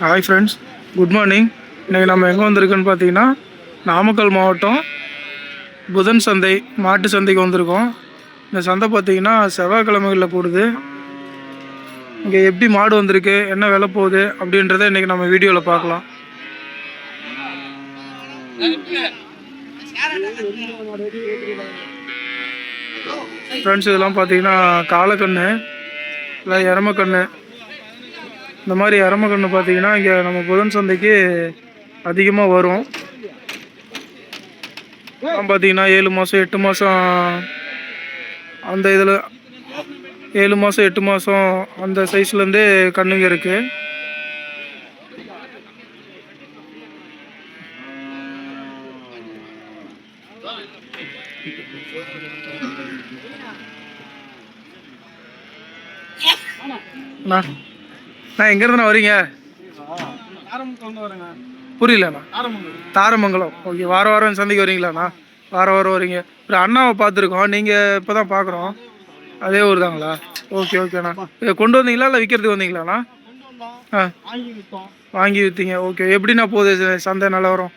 Hi friends, good morning. இன்றைக்கி நம்ம எங்கே வந்திருக்கோன்னு பார்த்தீங்கன்னா நாமக்கல் மாவட்டம் புதன் சந்தை மாட்டு சந்தைக்கு வந்திருக்கோம். இந்த சந்தை பார்த்தீங்கன்னா செவ்வாய்க்கிழமைகளில் கூடுது. இங்கே எப்படி மாடு வந்திருக்கு, என்ன விலை போகுது அப்படின்றத இன்றைக்கி நம்ம வீடியோவில் பார்க்கலாம். ஃப்ரெண்ட்ஸ், இதெல்லாம் பார்த்தீங்கன்னா காளைக்கண்ணு இல்லை எருமைக்கண்ணு. இந்த மாதிரி எருமைக்கண்ணு பார்த்தீங்கன்னா இங்கே நம்ம புதன் சந்தைக்கு அதிகமாக வரும். பார்த்தீங்கன்னா 7 மாதம் 8 மாதம் அந்த இதில் 7 மாதம் 8 மாதம் அந்த சைஸ்லேருந்தே கண்ணுங்க இருக்குது. நான் எங்கேருந்துண்ணா வரீங்க? புரியலண்ணா. தாரமங்கலம். ஓகே, வாரம் சந்தைக்கு வரீங்களாண்ணா? வாரம் வரீங்க. ஒரு அண்ணாவை பார்த்துருக்கோம், நீங்கள் இப்போ தான் பார்க்குறோம். அதே ஊர் தாங்களா? ஓகே ஓகேண்ணா. கொண்டு வந்தீங்களா இல்லை விற்கிறதுக்கு வந்தீங்களாண்ணா? வாங்கி விற்றீங்க. ஓகே, எப்படிண்ணா போகுது சந்தை நிலவரம்?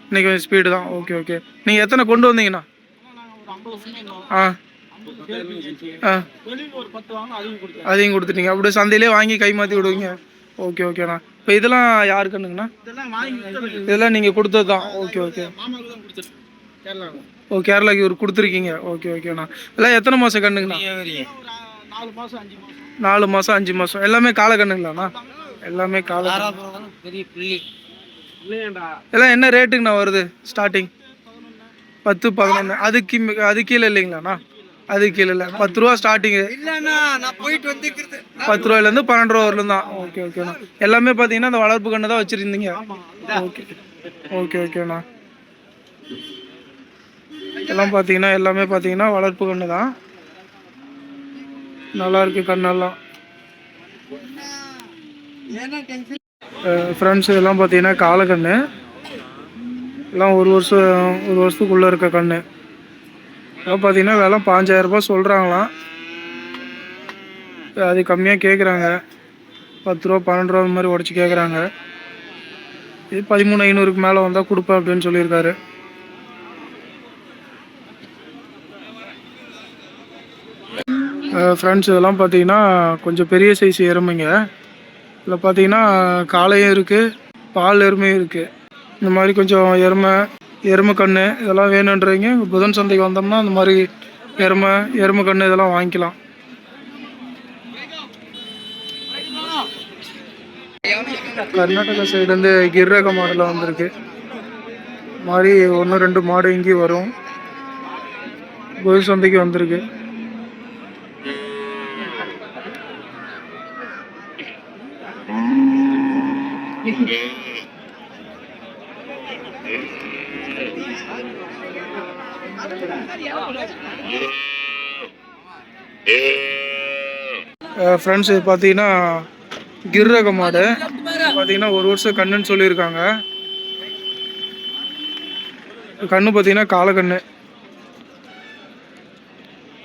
இன்னைக்கு கொஞ்சம் ஸ்பீடு தான். Okay okay. நீங்கள் எத்தனை கொண்டு வந்தீங்கண்ணா? அதையும் கொடுத்துட்டீங்க. அப்படியே சந்தையிலே வாங்கி கை மாற்றி விடுவீங்க. ஓகே ஓகேண்ணா. இப்போ இதெல்லாம் யாரு கண்ணுங்கண்ணா? இதெல்லாம் நீங்கள் கொடுத்தது தான். Okay okay. ஓ, கேரளாக்கு ஒரு கொடுத்துருக்கீங்க. ஓகே ஓகேண்ணா. இதெல்லாம் எத்தனை மாதம் கண்ணுங்கண்ணா? 4 மாதம் 5 மாதம் எல்லாமே காளை கண்ணுங்களாண்ணா? எல்லாமே காளை. எல்லாம் என்ன ரேட்டுங்கண்ணா வருது ஸ்டார்டிங்? 10 11. அது கீழே இல்லைங்களாண்ணா? அது கீழே இல்லை. 10 ரூபா ஸ்டார்டிங்கு. 10 ரூபாயிலேருந்து 12 ரூபா வரலும் தான். ஓகே ஓகேண்ணா. எல்லாமே பார்த்தீங்கன்னா அந்த வளர்ப்பு கண்ணு தான் வச்சுருந்தீங்க. ஓகே ஓகே ஓகேண்ணா. எல்லாம் பார்த்தீங்கன்னா எல்லாமே பார்த்தீங்கன்னா வளர்ப்பு கண்ணு தான். நல்லாயிருக்கு கண்ணெல்லாம். ஃப்ரெண்ட்ஸ், இதெல்லாம் பார்த்தீங்கன்னா காளைக்கண்ணு. எல்லாம் ஒரு வருஷத்துக்குள்ளே இருக்க கண்ணு. எல்லாம் பார்த்தீங்கன்னா விலை 5000 ரூபாய் சொல்கிறாங்களாம். அது கம்மியாக கேட்குறாங்க. 10 ரூபா 12 ரூபா இந்த மாதிரி உடச்சி கேட்குறாங்க. இது 13,500க்கு மேலே வந்தால் கொடுப்பேன் அப்படின்னு சொல்லியிருக்காரு. ஃப்ரெண்ட்ஸ், இதெல்லாம் பார்த்தீங்கன்னா கொஞ்சம் பெரிய சைஸ் எருமைங்க. இதில் பார்த்தீங்கன்னா காளையும் இருக்குது, பால் எருமையும் இருக்குது. இந்த மாதிரி கொஞ்சம் எருமை கன்று இதெல்லாம் வேணுன்றீங்க புதன் சந்தைக்கு வந்தோம்னா இந்த மாதிரி எருமை கன்று இதெல்லாம் வாங்கிக்கலாம். கர்நாடகா சைடுலேருந்து கிர்ரக மாடெலாம் வந்திருக்கு. மாதிரி 1-2 மாடு இங்கேயும் வரும். புதன் சந்தைக்கு வந்திருக்கு. ஃப்ரெண்ட்ஸ், இது பார்த்தீங்கன்னா கிர்ரக மாடு. பார்த்தீங்கன்னா 1 வருஷம் கண்ணுன்னு சொல்லியிருக்காங்க. கண்ணு பார்த்தீங்கன்னா காளைக்கண்ணு.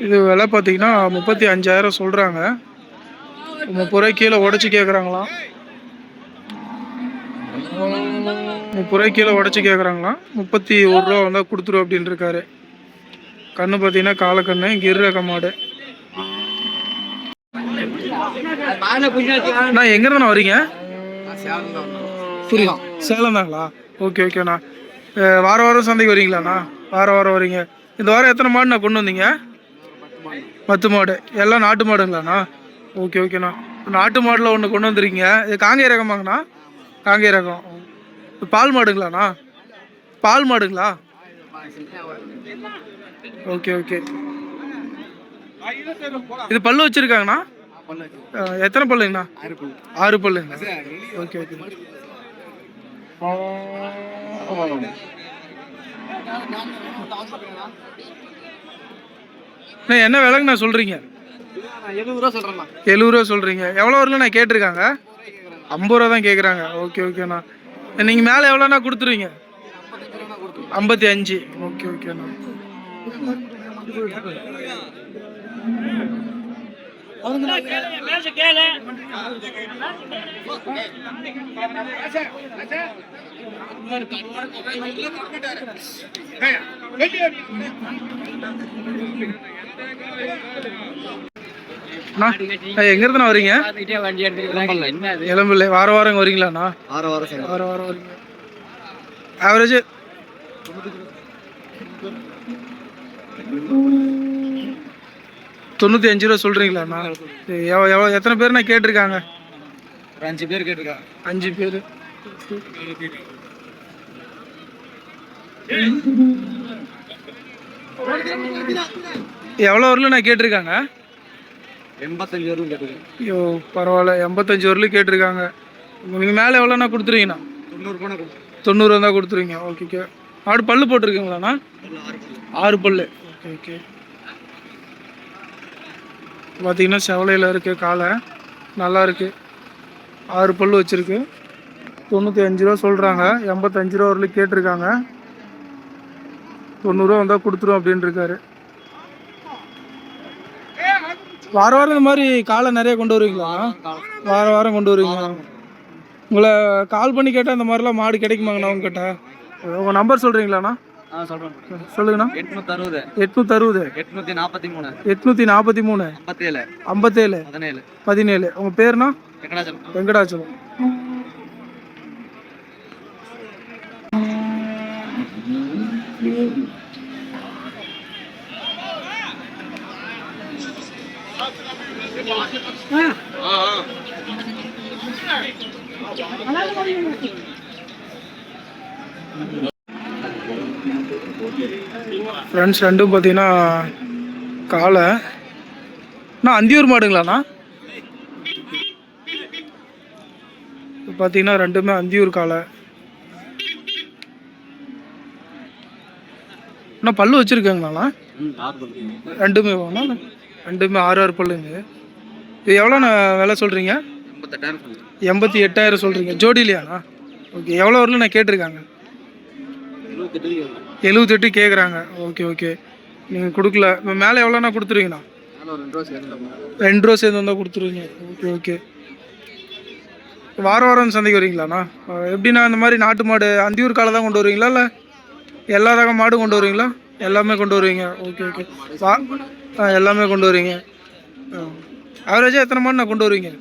இது விலை பார்த்தீங்கன்னா 35,000 சொல்கிறாங்க. 30 ரூபாய் கீழே உடச்சி கேட்குறாங்களாம். 30 ரூபாய் கீழே உடச்சி கேட்குறாங்களாம். 31 ரூபா வந்தால் கொடுத்துரும் அப்படின்னு இருக்காரு. கண்ணு பார்த்தீங்கன்னா காளைக்கண்ணு, கிர்ரக மாடு. நான் எங்கேருந்துண்ணா வரீங்க? புரியுது, சேலம் தாங்களா? ஓகே ஓகேண்ணா. வாரம் சந்தைக்கு வரீங்களாண்ணா? வாரம் வரீங்க. இந்த வாரம் எத்தனை மாடுண்ணா கொண்டு வந்தீங்க? 10 மாடு. எல்லாம் நாட்டு மாடுங்களாண்ணா? ஓகே ஓகேண்ணா. நாட்டு மாடில் ஒன்று கொண்டு வந்துருக்கீங்க. இது காங்கேய ரகமாங்கண்ணா? காங்கேய ரகம். பால் மாடுங்களாண்ணா? பால் மாடுங்களா? Okay okay. இது பல்லு வச்சுருக்காங்கண்ணா? எத்தனை பல்லுங்கண்ணா? 6 பல்லுங்க. Okay okay. என்ன விலைங்கண்ணா சொல்கிறீங்க? 70 ரூபா சொல்கிறேண்ணா. 70 ரூபா சொல்கிறீங்க. எவ்வளோ வரலண்ணா கேட்டிருக்காங்க? 50 ரூபா தான் கேட்குறாங்க. ஓகே ஓகேண்ணா. நீங்கள் மேலே எவ்வளோண்ணா கொடுத்துருவீங்க? 55. ஓகே ஓகேண்ணா. எங்க இருந்து வரீங்க? இளம்பிள்ளை. வாரம் வாரம் வரீங்களாண்ணா? வாரம் வாரம் வரீங்க. ஆவரேஜ் 95 ரூபா சொல்றீங்களாண்ணா? எவ்வளோ எத்தனை பேர்ண்ணா கேட்டிருக்காங்க? 5 பேர் கேட்டிருக்காங்க. 5 பேர். எவ்வளோ வரலும் நான் கேட்டிருக்காங்க? 85 வரலும் கேட்டிருக்காங்க. ஐயோ பரவாயில்ல, 85 வரலும் கேட்டிருக்காங்க. நீங்கள் மேலே எவ்வளோண்ணா கொடுத்துருவீங்கண்ணா? 90 ரூபா 90 தான் கொடுத்துருவீங்க. ஓகே. ஆடு பல்லு போட்டிருக்கீங்களாண்ணா? 6 பல்லு. ஓகே. பார்த்தீங்கன்னா செவலையில் இருக்குது, காலை நல்லா இருக்குது, 6 பல்லு வச்சுருக்கு. 95 ரூபா சொல்கிறாங்க. 85 ரூபா வரலும் கேட்டிருக்காங்க. 90 ரூபா வந்தால் கொடுத்துரும் அப்படின்னு இருக்காரு. வாரம் வாரம் இந்த மாதிரி காலை நிறைய கொண்டு வருவீங்களா? வாரம் வாரம் கொண்டு வருவீங்க. உங்களை கால் பண்ணி கேட்டால் இந்த மாதிரிலாம் மாடு கிடைக்குமாங்கண்ணா உங்ககிட்ட? உங்கள் நம்பர் சொல்கிறீங்களாண்ணா? சொல்கிறேன். சொல்லுங்கண்ணா. 860 860 843 843 57 17. உங்கள் பேருண்ணா? வெங்கடாச்சலம். ஃப்ரெண்ட்ஸ் ரெண்டும் பார்த்தீங்கன்னா காலை அந்தியூர் மாடுங்களாண்ணா? பார்த்தீங்கன்னா ரெண்டுமே அந்தியூர் காலை. அண்ணா பல்லு வச்சுருக்காங்களாண்ணா? ரெண்டுமே வாங்கண்ணா? ரெண்டுமே 6 பல்லுங்க. இது எவ்வளோண்ணா விலை சொல்கிறீங்க? 88,000 சொல்கிறீங்க. ஜோடிலையாண்ணா? ஓகே. எவ்வளோ வரலும் நான் கேட்டிருக்காங்க? 78 கேட்குறாங்க. ஓகே. நீங்கள் கொடுக்கல. இப்போ மேலே எவ்வளோண்ணா கொடுத்துருவீங்கண்ணா? 2 ரூபா சேர்ந்து வந்தால் கொடுத்துருவீங்க. ஓகே. வாரம் வாரம் சந்தைக்கு வரீங்களாண்ணா? எப்படின்னா இந்த மாதிரி நாட்டு மாடு அந்தியூர் காலை தான் கொண்டு வருவீங்களா, இல்லை எல்லா ரக மாடும் கொண்டு வருவீங்களா? எல்லாமே கொண்டு வருவீங்க. ஓகே. எல்லாமே கொண்டு வருவீங்க. ஆவரேஜாக எத்தனை மாடு நான் கொண்டு வருவீங்க?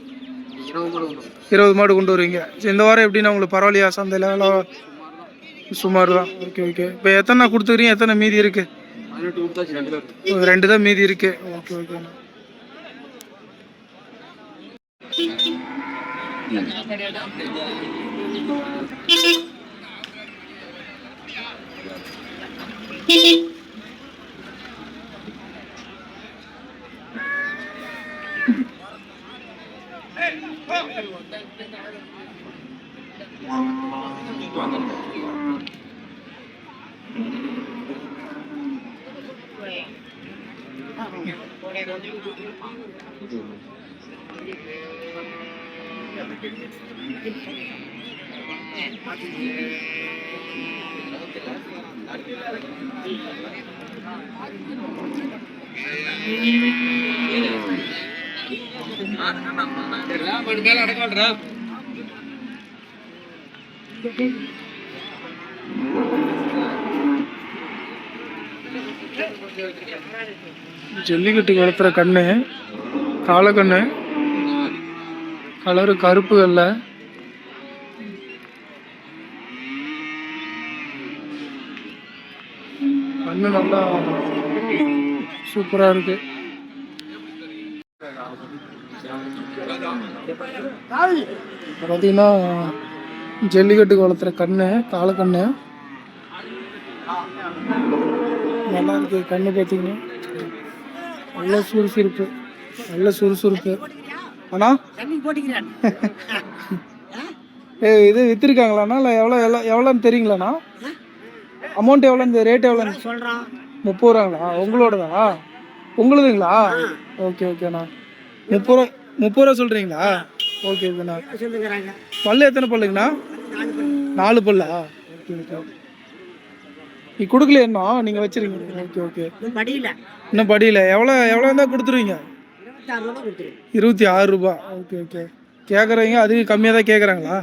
20 மாடு கொண்டு வருவீங்க. இந்த வாரம் எப்படின்னா உங்களுக்கு பரவாயில்லையா சந்தையில்? எவ்வளோ சுமார் தான். ஓகே. இப்போ எத்தனை கொடுத்துக்கிறீங்க? எத்தனை மீதி இருக்குது? 2 தான் மீதி இருக்குது. ஓகேண்ணா. ஜல்லிக்கட்டு வளர்த்துற கண்ணு, காலக்கண்ணு, கலரு கருப்பு வெள்ளை. கண்ணு நல்லா சூப்பரா இருக்கு. பார்த்தீங்கன்னா ஜல்லிக்கட்டுக்கு வளர்த்துற கண்ணு, காலக்கண்ணு நல்லா இருக்கு. கண்ணு பார்த்தீங்கன்னா நல்ல சுறுசுறுப்பு. அண்ணா இது விற்றுருக்காங்களாண்ணா? இல்லை எவ்வளோன்னு தெரியுங்களாண்ணா? அமௌண்ட் எவ்வளோ? இந்த ரேட் எவ்வளோ சொல்கிறான்? 30 ரூபாங்களா? உங்களோடதா? உங்களுதுங்களா? ஓகேண்ணா. 30 ரூபா சொல்கிறீங்களா? ஓகேண்ணா. பல்லு எத்தனை பல்லுங்கண்ணா? 4 பல்லா? ஓகே. நீ கொடுக்கலையா? நீங்கள் வச்சுருக்கீங்க. ஓகே. இன்னும் படியில எவ்வளோ இருந்தால் கொடுத்துருவீங்க? 26 ரூபா. Okay okay. கேட்குறவங்க அதுக்கு கம்மியாக தான் கேட்குறாங்களா?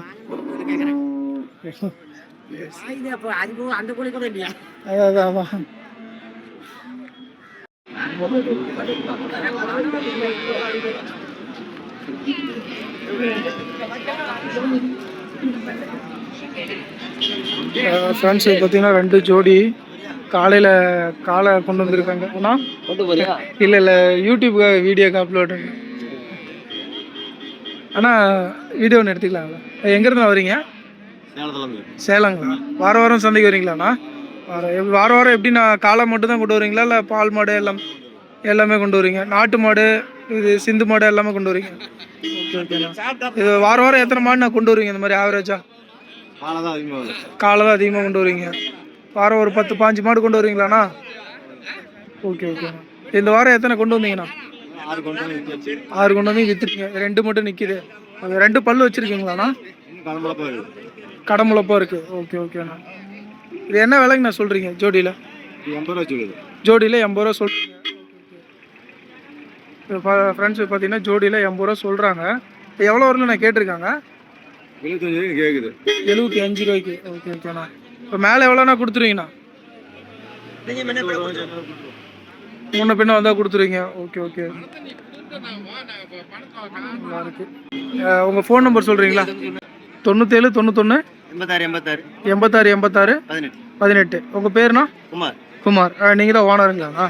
அதான் அதான். ஃப்ரெண்ட்ஸ் பார்த்தீங்கன்னா 2 ஜோடி காலையில் காலை கொண்டு வந்திருக்காங்க. அண்ணா கொண்டு போறியா? இல்லை இல்லை, யூடியூப்காக வீடியோக்கு அப்லோடு. அண்ணா வீடியோ ஒன்று எடுத்துக்கலாங்களா? எங்கேருந்து வரீங்க? சேலங்களா? வாரம் சந்தைக்கு வரீங்களாண்ணா? வாரம் எப்படிண்ணா, காளை மட்டும் தான் கொண்டு வரீங்களா இல்லை பால் மாடு எல்லாமே கொண்டு வரீங்க? நாட்டு மாடு, இது சிந்து மாடு எல்லாமே கொண்டு வரீங்க? ஓகே ஓகேண்ணா. இது வாரம் எத்தனை மாடு நான் கொண்டு வரீங்க இந்த மாதிரி ஆவரேஜா? காலை தான் அதிகமாக கொண்டு வரீங்க. வாரம் ஒரு 10-15 மாடு கொண்டு வரீங்களாண்ணா? ஓகே ஓகேண்ணா. இந்த வாரம் எத்தனை கொண்டு வந்தீங்கண்ணா? 6 கொண்டு வந்து விற்றுருக்கீங்க. 2 மட்டும் நிற்கிது. அது 2 பல்லு வச்சுருக்கீங்களாண்ணா? கடமுளப்பா இருக்குது. ஓகே ஓகேண்ணா. இது என்ன விலைங்கண்ணா சொல்கிறீங்க ஜோடியில்? 80 ரூபா சொல்லுது. ஜோடியில் 80 ரூபா சொல்கிறீங்க. இப்போ ஃப்ரெண்ட்ஸ் பார்த்தீங்கன்னா ஜோடியில் 80 ரூபா சொல்கிறாங்க. எவ்வளோ வரல நான் கேட்டிருக்காங்க? 75 கேட்குது. 75 ரூபாய்க்கு. ஓகே ஓகேண்ணா. இப்போ மேலே எவ்வளோண்ணா கொடுத்துருவீங்கண்ணா? முன்ன பின்ன வந்தால் கொடுத்துருவீங்க. ஓகே ஓகே, நல்லா இருக்கு. உங்கள் ஃபோன் நம்பர் சொல்கிறீங்களா? 97 91 86 86 18. உங்கள் பேருண்ணா? குமார். குமார். நீங்கள் தான் ஓனருங்களாண்ணா?